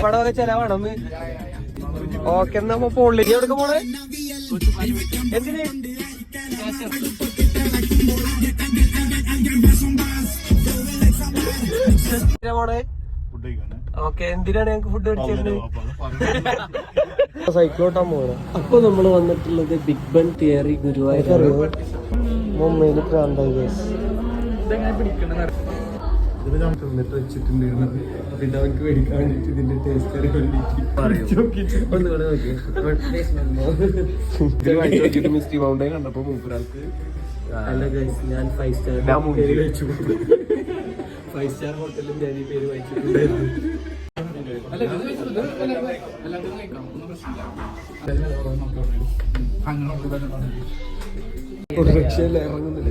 പടമൊക്കെ ചെലവാണെന്ന്. Okay, എന്നാ poly എവിടെ പോണേ? എന്തിന് പോണേ? ഓക്കെ, എന്തിനാണ് ഞങ്ങക്ക് ഫുഡ് മേടിച്ചിരുന്നത്? സൈക്കിളോട്ടാൻ പോകണം. അപ്പൊ നമ്മള് വന്നിട്ടുള്ളത് ബിഗ് ബൺ തിയറി ഗുരുവായൂർ. മുംബൈയില് പ്രാന്തായി പിന്നെ അവർക്ക് മേടിക്കാൻ വേണ്ടിട്ട് ഇതിന്റെ ടേസ്റ്റ് മിസ്റ്റി മൗണ്ടൈൻ കണ്ടപ്പോ മൂപ്പരാൾക്ക് ഞാൻ 5 സ്റ്റാർ കഴിച്ചു. 5 സ്റ്റാർ ഹോട്ടലിൽ ഞാൻ ഈ പേര് വായിച്ചിട്ടുണ്ടായിരുന്നു. ഇറങ്ങുന്നില്ല.